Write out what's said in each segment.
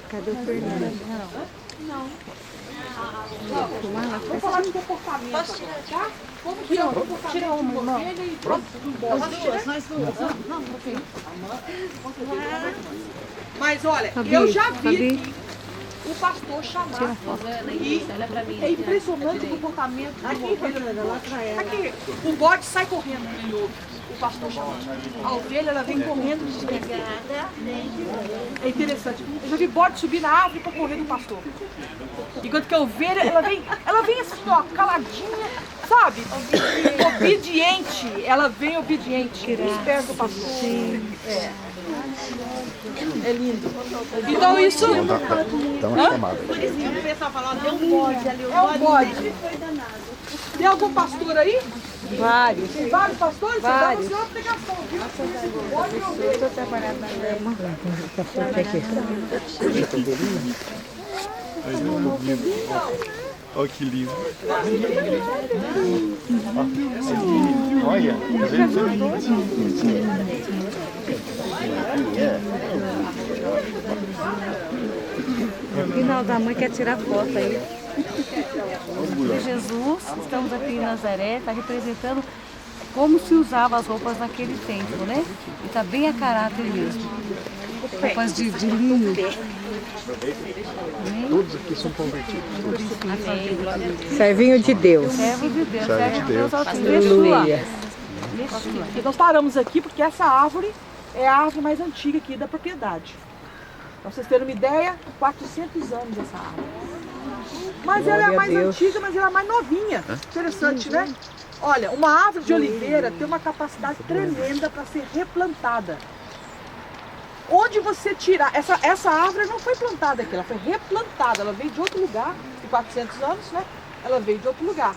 Cadê o Fernando? Não. Vamos falar de comportamento. Posso tirar? Tá? Como que é o comportamento? Tira uma, irmão. Mas olha, eu já vi o pastor chamar. E é impressionante o comportamento de uma ovelha. Aqui, o bode sai correndo, ele ouve o pastor chamando. A ovelha, ela vem correndo desesperada. É interessante. Eu já vi bode subir na árvore para correr do pastor. Enquanto que a ovelha, ela vem assim, ó, caladinha, sabe? Obediente. Ela vem obediente. Esperto do pastor. É lindo. Então isso... Dá uma chamada. O pessoal fala, deu um bode ali. É um bode. Tem algum pastor aí? Vários. Tem vários pastores? Vários. Você dá uma pregação, viu? Eu estou trabalhando na grama. Olha que lindo. Olha, O final da mãe quer tirar foto aí. Jesus, estamos aqui em Nazaré, está representando como se usava as roupas naquele tempo, né? E está bem a caráter mesmo. Roupas de linho. todos aqui são convertidos. Servinho de Deus. Servo de Deus. Servo de Deus. Aleluia. Nós paramos aqui porque essa árvore é a árvore mais antiga aqui da propriedade. Pra vocês terem uma ideia, 400 anos essa árvore. Mas ela é a mais antiga, mas ela é a mais novinha. Interessante, né? Olha, uma árvore de oliveira tem uma capacidade tremenda para ser replantada. Onde você tirar... Essa árvore não foi plantada aqui, ela foi replantada. Ela veio de outro lugar, de 400 anos, né? Ela veio de outro lugar.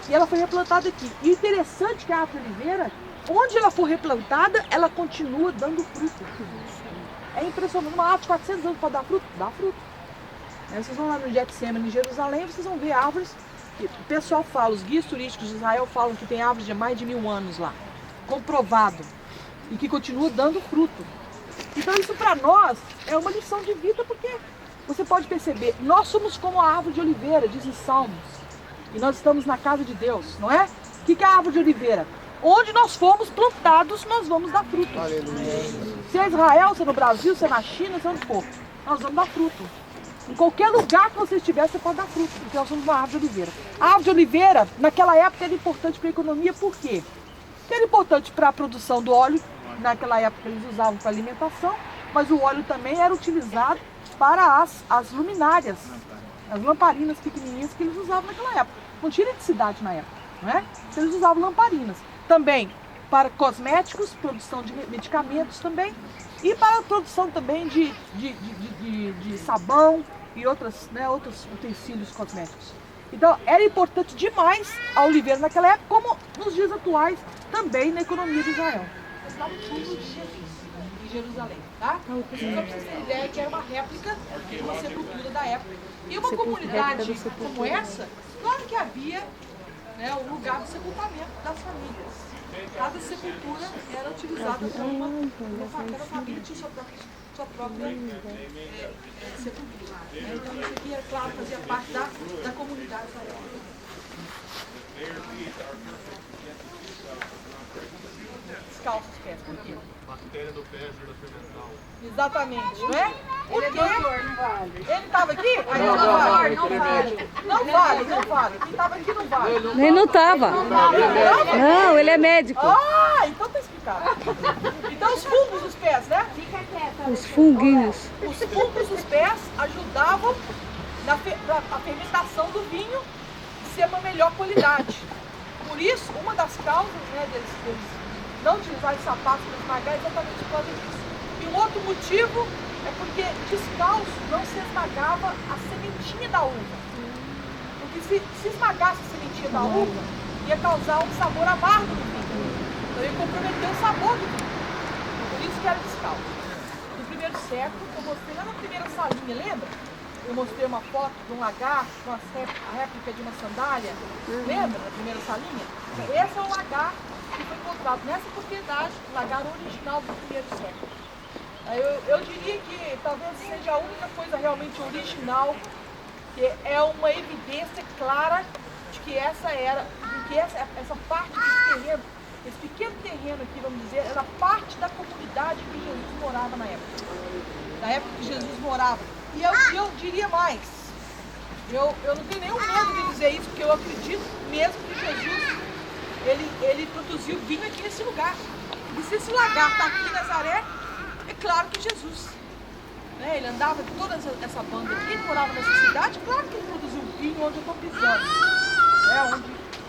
E ela foi replantada aqui. E interessante que a árvore de oliveira, onde ela for replantada, ela continua dando fruto. É impressionante. Uma árvore de 400 anos pode dar fruto? Dá fruto. Vocês vão lá no Getsemane, em Jerusalém, vocês vão ver árvores que o pessoal fala, os guias turísticos de Israel falam que tem árvores de mais de 1000 anos lá. Comprovado. E que continua dando fruto. Então isso para nós é uma lição de vida, porque você pode perceber, nós somos como a árvore de oliveira, diz em Salmos. E nós estamos na casa de Deus, não é? O que é a árvore de oliveira? Onde nós fomos plantados, nós vamos dar fruto. Se é Israel, se é no Brasil, se é na China, se é onde for, nós vamos dar fruto. Em qualquer lugar que você estiver, você pode dar fruto, porque nós somos uma árvore de oliveira. A árvore de oliveira, naquela época, era importante para a economia, por quê? Porque era importante para a produção do óleo, naquela época eles usavam para alimentação, mas o óleo também era utilizado para as luminárias, as lamparinas pequenininhas que eles usavam naquela época. Não tinha eletricidade na época, não é? Então eles usavam lamparinas. Também para cosméticos, produção de medicamentos também, e para a produção também de sabão e outros utensílios cosméticos. Então era importante demais a oliveira naquela época, como nos dias atuais também na economia de Israel. Estava tudo de Jesus, em Jerusalém, tá? Só para vocês terem ideia que era uma réplica de uma sepultura da época. E uma comunidade como essa, claro que havia, né, um lugar de sepultamento das famílias. Cada sepultura era utilizada por cada família tinha sua própria sepultura. Então isso aqui, é claro, fazia parte da comunidade israelita. Descalço os pés, por quê? Bactéria do pé ajuda a fermentar. Exatamente, não é? Por quê? Não vale. Ele estava aqui? Aí não vale. Não vale. Quem estava aqui não vale. Ele não estava. Não, ele é médico. Ah, então tá explicado. Então os fungos dos pés, né? Os funguinhos. Os fungos dos pés ajudavam na fermentação do vinho ser uma melhor qualidade. Por isso, uma das causas, né, deles não utilizarem sapatos para esmagar é exatamente por causa disso. E um outro motivo é porque descalço não se esmagava a sementinha da uva. Porque se esmagasse a sementinha da uva, ia causar um sabor amargo no vinho. Então ia comprometer o sabor do vinho. Por isso que era descalço. No primeiro século, eu mostrei lá na primeira salinha, lembra? Eu mostrei uma foto de um lagarto, a réplica de uma sandália. Lembra na primeira salinha? Esse é o lagarto que foi encontrado nessa propriedade, o lagarto original do primeiro século. Eu diria que talvez seja a única coisa realmente original, que é uma evidência clara de que essa parte desse terreno, esse pequeno terreno aqui, vamos dizer, era parte da comunidade que Jesus morava na época. Na época que Jesus morava. E eu diria mais, eu não tenho nenhum medo de dizer isso, porque eu acredito mesmo que Jesus, ele produziu vinho aqui nesse lugar. E se esse lagar está aqui em Nazaré, é claro que Jesus, né? Ele andava de toda essa banda aqui, ele morava nessa cidade, claro que ele produziu vinho onde eu estou pisando, né?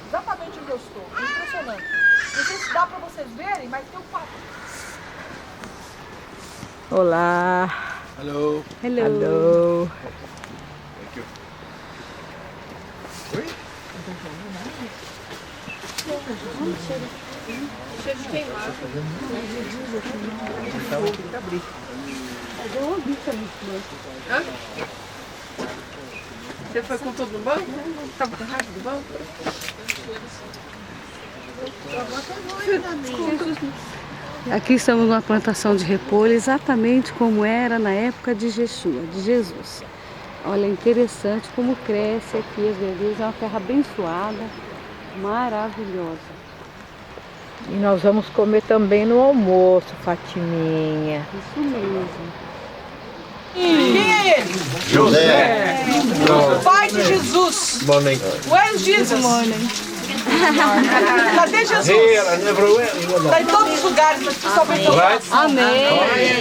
Exatamente onde eu estou. É impressionante. Não sei se dá para vocês verem, mas tem um quadro. Olá. Hello. Hello. Thank you. Cheiro de queimado. Hã? Você foi com tudo no banco? Tava com raiva do banco? Aqui estamos numa plantação de repolho, exatamente como era na época de Yeshua, de Jesus. Olha, interessante como cresce aqui as verduras, é uma terra abençoada, maravilhosa. E nós vamos comer também no almoço, Fatiminha. Isso mesmo. Quem é ele? José. O pai de Jesus. Morning. Where is Jesus? Cadê Jesus? Está em todos os lugares, mas principalmente no coração. Amém.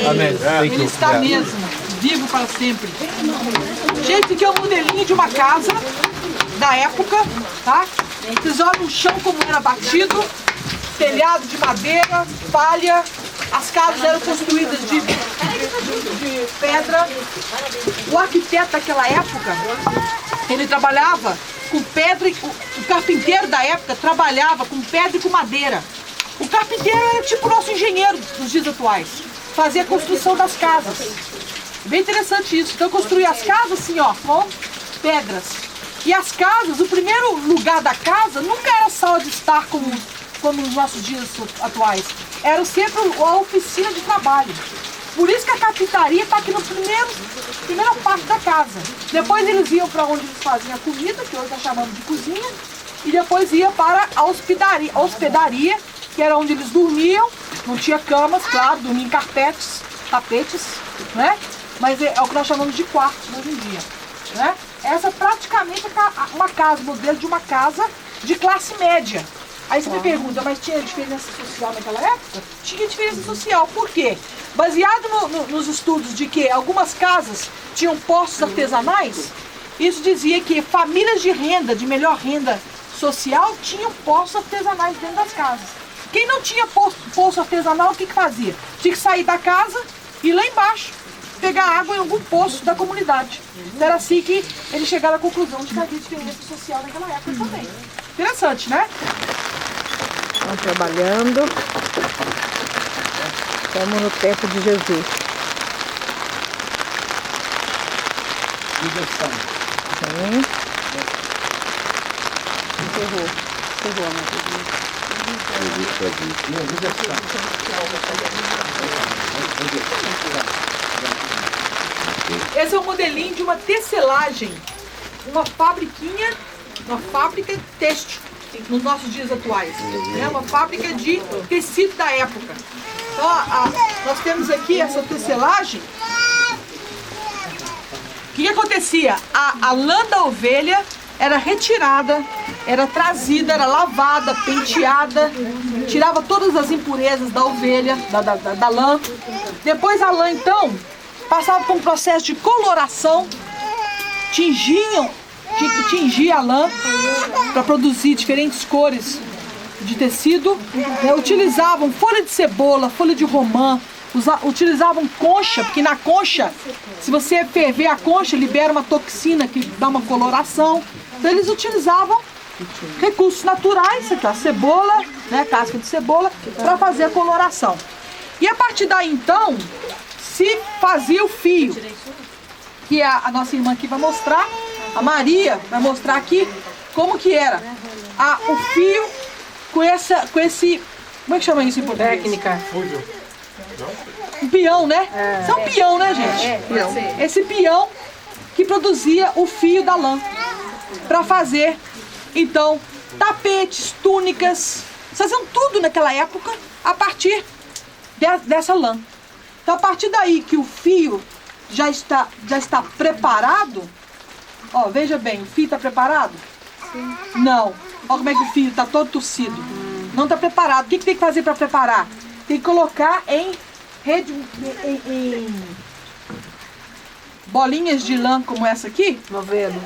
Amen. Thank Ele you. está mesmo, vivo para sempre. Gente, aqui é um modelinho de uma casa da época, tá? Vocês olham o chão como era batido, telhado de madeira, palha. As casas eram construídas de pedra. O arquiteto daquela época, ele trabalhava com pedra, o carpinteiro da época trabalhava com pedra e com madeira. O carpinteiro era tipo o nosso engenheiro dos dias atuais, fazia a construção das casas. Bem interessante isso. Então eu construía as casas assim, ó, com pedras. E as casas, o primeiro lugar da casa nunca era sala de estar como nos nossos dias atuais. Era sempre a oficina de trabalho. Por isso que a carpintaria está aqui no primeira parte da casa. Depois eles iam para onde eles faziam a comida, que hoje nós chamamos de cozinha, e depois ia para a hospedaria, que era onde eles dormiam. Não tinha camas, claro, dormiam em tapetes, né? Mas é o que nós chamamos de quartos hoje em dia, né? Essa praticamente é uma casa, modelo de uma casa de classe média. Aí você me pergunta, mas tinha diferença social naquela época? Tinha diferença social, por quê? Baseado nos estudos de que algumas casas tinham poços artesanais, isso dizia que famílias de renda, de melhor renda social, tinham poços artesanais dentro das casas. Quem não tinha poço artesanal, o que fazia? Tinha que sair da casa e ir lá embaixo pegar água em algum poço da comunidade. Então era assim que eles chegaram à conclusão de que havia diferença social naquela época também. Interessante, né? Estão trabalhando. Estamos no tempo de Jesus. Sim. Encerrou a matéria. Esse é um modelinho de uma tecelagem, uma fábrica têxtil nos nossos dias atuais, né? Uma fábrica de tecido da época. Então, nós temos aqui essa tecelagem. O que acontecia? A lã da ovelha era retirada, era trazida, era lavada, penteada, tirava todas as impurezas da ovelha, da lã. Depois a lã, então, passava por um processo de coloração, tinha que tingir a lã para produzir diferentes cores de tecido. Utilizavam folha de cebola, folha de romã, utilizavam concha, porque na concha, se você ferver a concha, libera uma toxina que dá uma coloração. Então eles utilizavam recursos naturais, aqui, ó, cebola, né, casca de cebola, para fazer a coloração. E a partir daí, então, se fazia o fio, que a nossa irmã aqui vai mostrar, a Maria vai mostrar aqui como que era o fio com esse, como é que chama isso em português? Técnica. Um peão, né? Isso é um peão, né, gente? Peão. Esse peão que produzia o fio da lã para fazer, então, tapetes, túnicas, faziam tudo naquela época a partir dessa lã. Então, a partir daí que o fio já está preparado, ó, veja bem, o fio está preparado? Sim. Não. Olha como é que o fio está todo torcido. Não está preparado. O que tem que fazer para preparar? Tem que colocar em bolinhas de lã como essa aqui,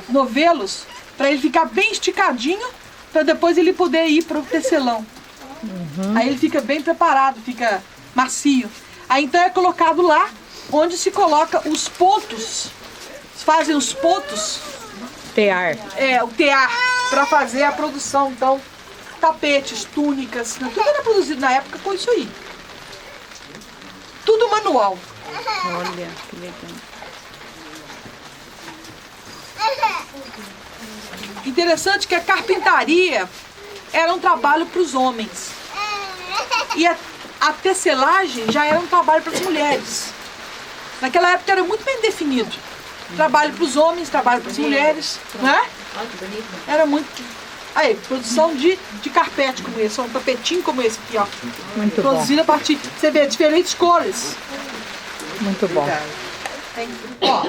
novelos, para ele ficar bem esticadinho, para depois ele poder ir para o tecelão. Aí ele fica bem preparado, fica macio. Aí então é colocado lá, onde se coloca os pontos, fazem os pontos, o tear, para fazer a produção, então, tapetes, túnicas, tudo era produzido na época com isso aí. Tudo manual. Olha, que legal. Interessante que a carpintaria era um trabalho para os homens. E a tecelagem já era um trabalho para as mulheres. Naquela época era muito bem definido. Trabalho para os homens, trabalho para as mulheres, né? Era muito... Aí, produção de carpete como esse, um tapetinho como esse aqui, ó. Muito produzido a partir, você vê, diferentes cores. Muito bom. Ó,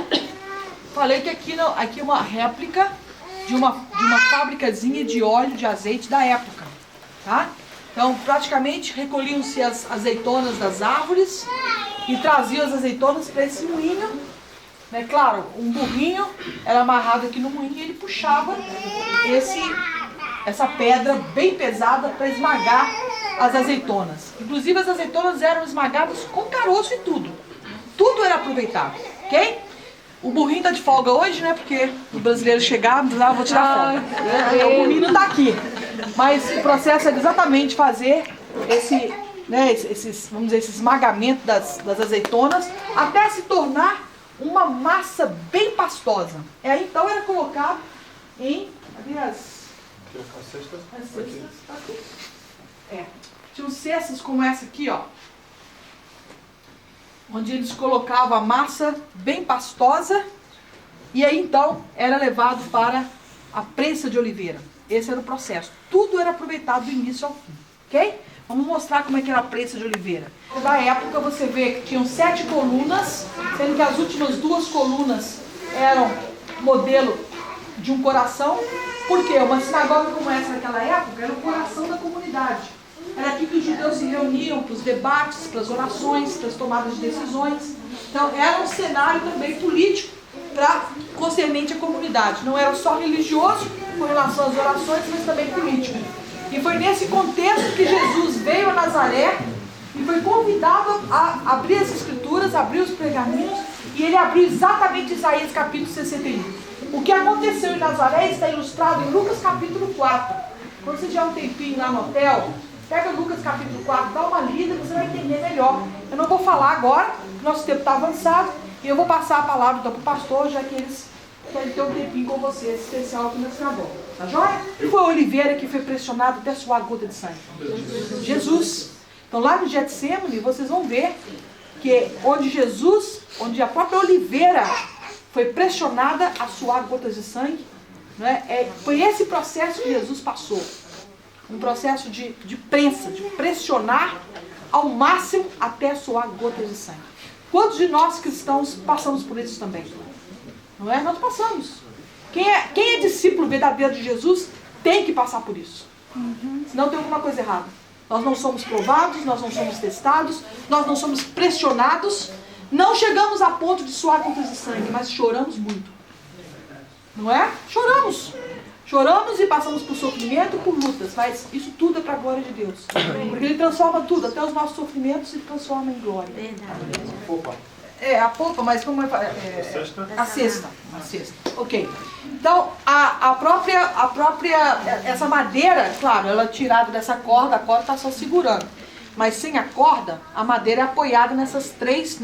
falei que aqui é uma réplica de uma fabricazinha de óleo de azeite da época, tá? Então, praticamente recolhiam-se as azeitonas das árvores e traziam as azeitonas para esse moinho, né? Claro, um burrinho era amarrado aqui no moinho e ele puxava essa pedra bem pesada para esmagar as azeitonas. Inclusive as azeitonas eram esmagadas com caroço e tudo. Tudo era aproveitado, ok? O burrinho tá de folga hoje, né? Porque o brasileiro chegava, eu vou tirar folga. O burrinho não tá aqui. Mas o processo é exatamente fazer esse esmagamento das azeitonas até se tornar uma massa bem pastosa. Então era colocado em... Cadê as cestas? Aqui. Tinham cestas como essa aqui, ó. Onde eles colocavam a massa bem pastosa e aí então era levado para a prensa de oliveira. Esse era o processo. Tudo era aproveitado do início ao fim, ok? Vamos mostrar como é que era a prensa de oliveira. Na época você vê que tinham 7 colunas, sendo que as últimas 2 colunas eram modelo de um coração. Por quê? Uma sinagoga como essa naquela época era o coração da comunidade. Era aqui que os judeus se reuniam para os debates, para as orações, para as tomadas de decisões. Então era um cenário também político concernente à comunidade. Não era só religioso com relação às orações, mas também político. E foi nesse contexto que Jesus veio a Nazaré e foi convidado a abrir as escrituras, abrir os pergaminhos, e ele abriu exatamente Isaías capítulo 61. O que aconteceu em Nazaré está ilustrado em Lucas capítulo 4. Quando você tiver um tempinho lá no hotel, pega Lucas capítulo 4, dá uma lida, você vai entender melhor. Eu não vou falar agora, nosso tempo está avançado, e eu vou passar a palavra então para o pastor, já que eles querem ter um tempinho com você, especial aqui na sinagoga. Tá joia? Foi a oliveira que foi pressionado até suar a gota de sangue. Jesus. Então lá no Getsemane, vocês vão ver que onde a própria oliveira foi pressionada a suar gotas de sangue, né? Foi esse processo que Jesus passou. Um processo de prensa, de pressionar ao máximo até suar gotas de sangue. Quantos de nós cristãos passamos por isso também? Não é? Nós passamos. Quem é discípulo verdadeiro de Jesus tem que passar por isso. Senão tem alguma coisa errada. Nós não somos provados, nós não somos testados, nós não somos pressionados, não chegamos a ponto de suar gotas de sangue, mas choramos muito. Não é? Choramos. Choramos e passamos por sofrimento, por lutas, mas isso tudo é para a glória de Deus. Porque Ele transforma tudo, até os nossos sofrimentos se transformam em glória. A polpa, mas como é? A cesta. Ok. Então, a própria, essa madeira, claro, ela é tirada dessa corda, a corda está só segurando. Mas sem a corda, a madeira é apoiada nesses três,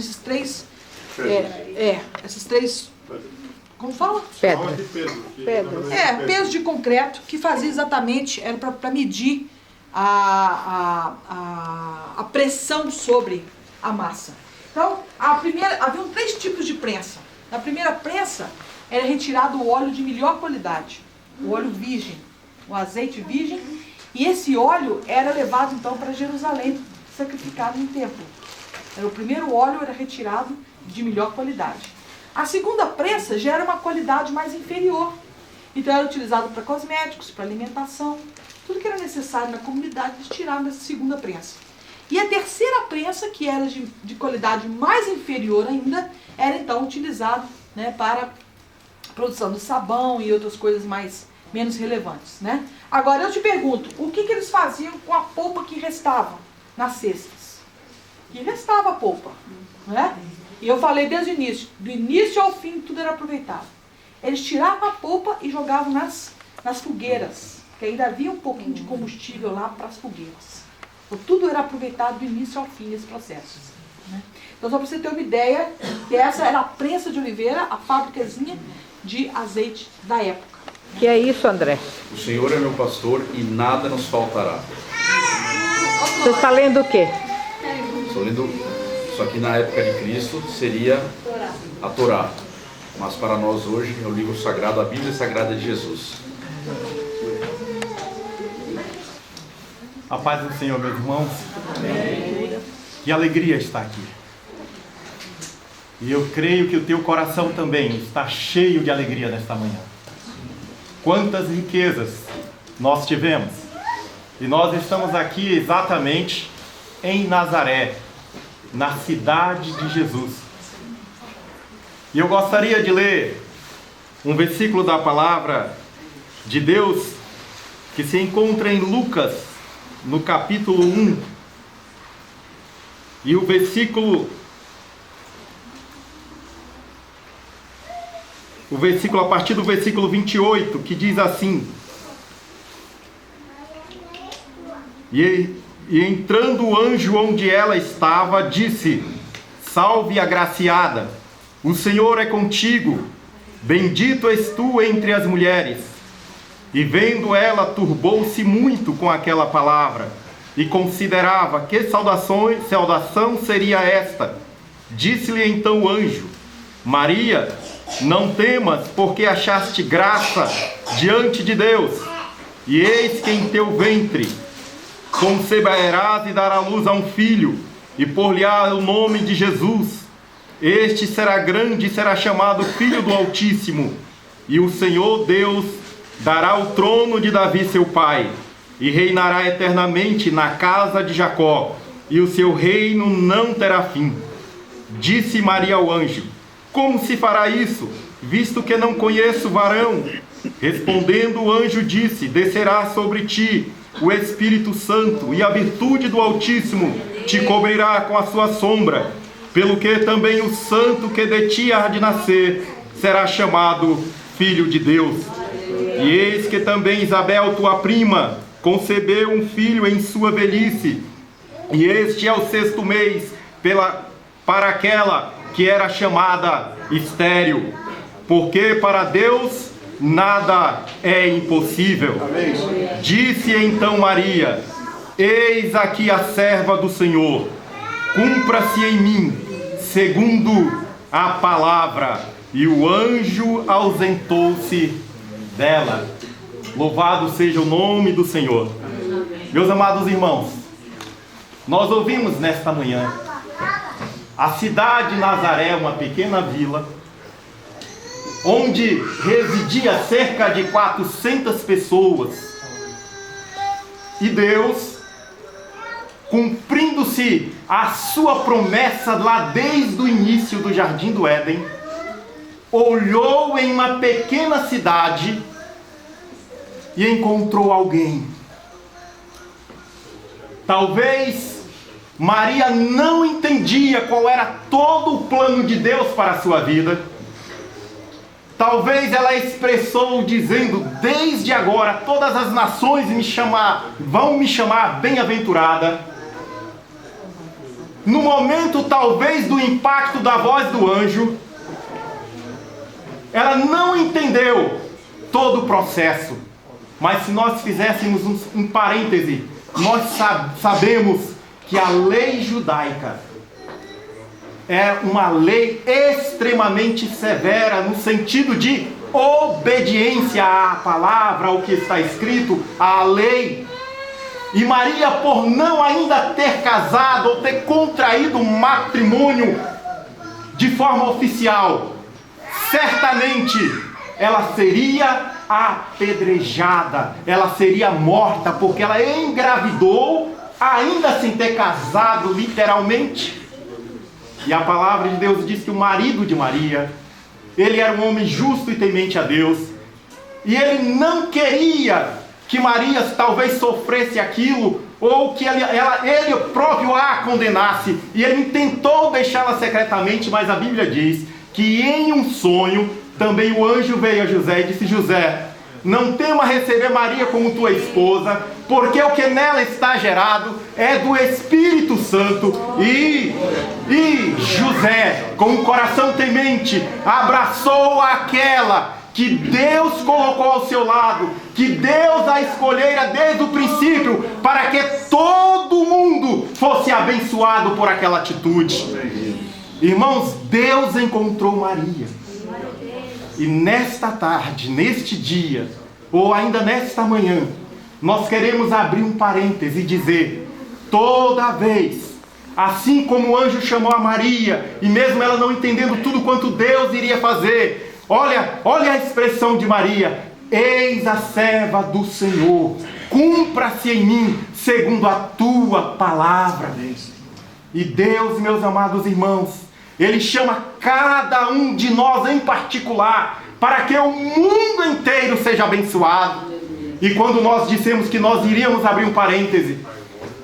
como fala? Pedra. Peso de concreto, que fazia exatamente, era para medir a pressão sobre a massa. Então, haviam 3 tipos de prensa. Na primeira prensa, era retirado o óleo de melhor qualidade, o óleo virgem, o azeite virgem, e esse óleo era levado então para Jerusalém, sacrificado no templo. O primeiro óleo era retirado de melhor qualidade. A segunda prensa já era uma qualidade mais inferior, então era utilizado para cosméticos, para alimentação, tudo que era necessário na comunidade eles tiraram dessa segunda prensa. E a terceira prensa, que era de qualidade mais inferior ainda, era então utilizado, né, para a produção de sabão e outras coisas menos relevantes. Né? Agora eu te pergunto, o que eles faziam com a polpa que restava nas cestas? Que restava a polpa. Né? E eu falei desde o início, do início ao fim tudo era aproveitado. Eles tiravam a polpa e jogavam nas fogueiras, que ainda havia um pouquinho de combustível lá para as fogueiras. Então, tudo era aproveitado do início ao fim nesse processo. Né? Então, só para você ter uma ideia, que essa era a prensa de oliveira, a fábricazinha de azeite da época. Que é isso, André? O Senhor é meu pastor e nada nos faltará. Você está lendo o quê? Estou lendo, isso aqui na época de Cristo seria a Torá. Mas para nós hoje é o livro sagrado, a Bíblia Sagrada de Jesus. A paz do Senhor, meus irmãos. Que alegria estar aqui. E eu creio que o teu coração também está cheio de alegria nesta manhã. Quantas riquezas nós tivemos. E nós estamos aqui exatamente em Nazaré, na cidade de Jesus. E eu gostaria de ler um versículo da palavra de Deus que se encontra em Lucas, no capítulo 1. E o versículo a partir do versículo 28, que diz assim: E entrando o anjo onde ela estava, disse: Salve, agraciada, o Senhor é contigo, bendito és tu entre as mulheres. E vendo ela, turbou-se muito com aquela palavra, e considerava que saudação seria esta. Disse-lhe então o anjo: Maria, não temas, porque achaste graça diante de Deus. E eis que em teu ventre conceberás e darás luz a um filho, e por-lhe-á o nome de Jesus. Este será grande e será chamado Filho do Altíssimo. E o Senhor Deus dará o trono de Davi seu pai, e reinará eternamente na casa de Jacó, e o seu reino não terá fim. Disse Maria ao anjo: Como se fará isso, visto que não conheço varão? Respondendo o anjo disse: Descerá sobre ti o Espírito Santo, e a virtude do Altíssimo te cobrirá com a sua sombra, pelo que também o santo que de ti há de nascer será chamado Filho de Deus. E eis que também Isabel, tua prima, concebeu um filho em sua velhice, e este é o 6º mês para aquela que era chamada estéril, porque para Deus nada é impossível. Amém. Disse então Maria: Eis aqui a serva do Senhor, cumpra-se em mim segundo a palavra. E o anjo ausentou-se dela. Louvado seja o nome do Senhor. Meus amados irmãos, nós ouvimos nesta manhã a cidade de Nazaré, uma pequena vila, onde residia cerca de 400 pessoas. E Deus, cumprindo-se a sua promessa lá desde o início do Jardim do Éden, olhou em uma pequena cidade e encontrou alguém. Talvez Maria não entendia qual era todo o plano de Deus para a sua vida. Talvez ela expressou dizendo: desde agora todas as nações vão me chamar bem-aventurada. No momento talvez do impacto da voz do anjo, ela não entendeu todo o processo. Mas se nós fizéssemos um parêntese, nós sabemos que a lei judaica é uma lei extremamente severa no sentido de obediência à palavra, ao que está escrito, à lei. E Maria, por não ainda ter casado ou ter contraído um matrimônio de forma oficial, certamente ela seria apedrejada, ela seria morta, porque ela engravidou ainda sem ter casado literalmente. E a palavra de Deus diz que o marido de Maria, ele era um homem justo e temente a Deus, e ele não queria que Maria talvez sofresse aquilo, ou que ele próprio a condenasse, e ele tentou deixá-la secretamente, mas a Bíblia diz que em um sonho, também o anjo veio a José e disse: José, não tema receber Maria como tua esposa, porque o que nela está gerado é do Espírito Santo. E José, com um coração temente, abraçou aquela que Deus colocou ao seu lado, que Deus a escolhera desde o princípio, para que todo mundo fosse abençoado por aquela atitude. Irmãos, Deus encontrou Maria. E nesta tarde, neste dia, ou ainda nesta manhã, nós queremos abrir um parêntese e dizer: toda vez, assim como o anjo chamou a Maria, e mesmo ela não entendendo tudo quanto Deus iria fazer, olha a expressão de Maria: eis a serva do Senhor, cumpra-se em mim segundo a tua palavra. E Deus, meus amados irmãos, Ele chama cada um de nós em particular, para que o mundo inteiro seja abençoado. E quando nós dissemos que nós iríamos abrir um parêntese,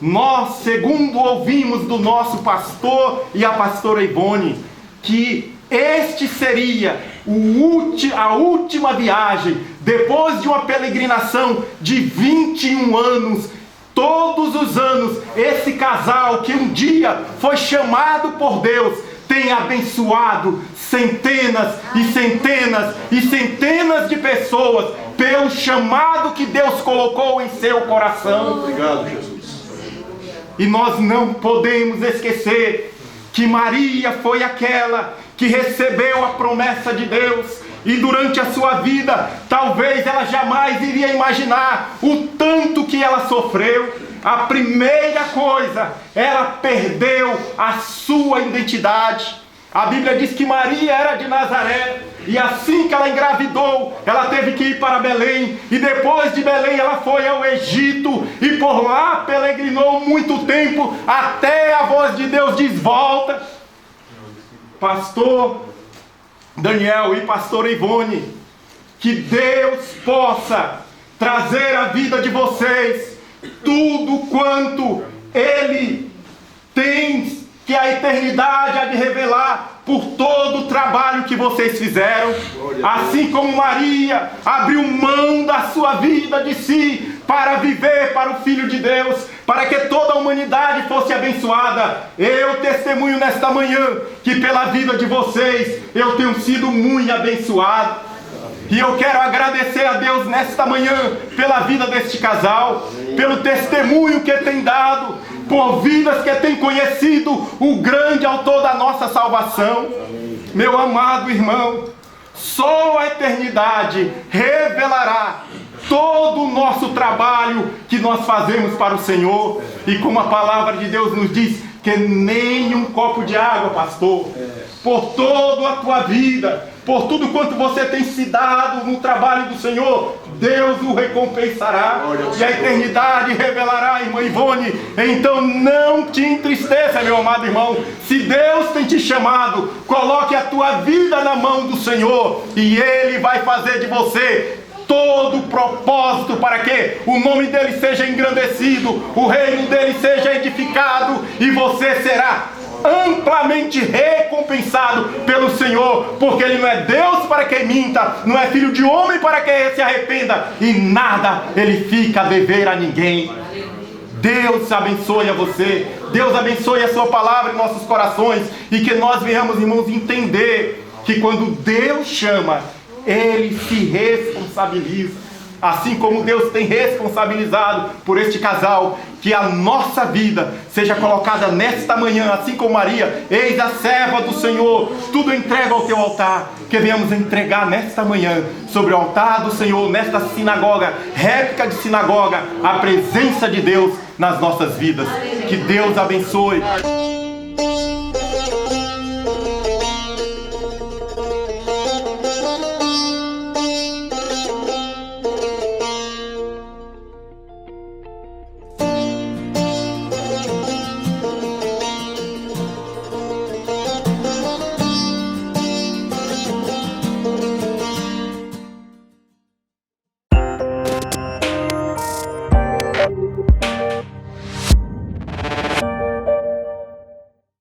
nós, segundo ouvimos do nosso pastor e a pastora Ivone, que este seria a última viagem, depois de uma peregrinação de 21 anos, todos os anos, esse casal que um dia foi chamado por Deus, tem abençoado centenas e centenas e centenas de pessoas pelo chamado que Deus colocou em seu coração. Obrigado, Jesus. E nós não podemos esquecer que Maria foi aquela que recebeu a promessa de Deus, e durante a sua vida, talvez ela jamais iria imaginar o tanto que ela sofreu. A primeira coisa, ela perdeu a sua identidade. A Bíblia diz que Maria era de Nazaré, e assim que ela engravidou, ela teve que ir para Belém, e depois de Belém ela foi ao Egito, e por lá peregrinou muito tempo, até a voz de Deus diz: volta. Pastor Daniel e pastora Ivone, que Deus possa trazer à vida de vocês tudo quanto Ele tem, que a eternidade há de revelar por todo o trabalho que vocês fizeram. Assim como Maria abriu mão da sua vida de si para viver para o Filho de Deus, para que toda a humanidade fosse abençoada, eu testemunho nesta manhã que pela vida de vocês eu tenho sido muito abençoado. E eu quero agradecer a Deus nesta manhã pela vida deste casal, pelo testemunho que tem dado, por vidas que tem conhecido o grande autor da nossa salvação. Meu amado irmão, só a eternidade revelará todo o nosso trabalho que nós fazemos para o Senhor. E como a palavra de Deus nos diz, que nem um copo de água, pastor, por toda a tua vida, por tudo quanto você tem se dado no trabalho do Senhor, Deus o recompensará, e a eternidade revelará, irmã Ivone. Então não te entristeça, meu amado irmão. Se Deus tem te chamado, coloque a tua vida na mão do Senhor, e Ele vai fazer de você todo o propósito para que o nome dele seja engrandecido, o reino dele seja edificado, e você será amplamente recompensado pelo Senhor, porque Ele não é Deus para que minta, não é filho de homem para que se arrependa, e nada Ele fica a dever a ninguém. Deus abençoe a você, Deus abençoe a sua palavra em nossos corações, e que nós venhamos, irmãos, entender que quando Deus chama, Ele se responsabiliza. assim como Deus tem responsabilizado por este casal, que a nossa vida seja colocada nesta manhã, assim como Maria, eis a serva do Senhor, tudo entrega ao teu altar, que venhamos entregar nesta manhã, sobre o altar do Senhor, nesta sinagoga, réplica de sinagoga, a presença de Deus nas nossas vidas. Que Deus abençoe.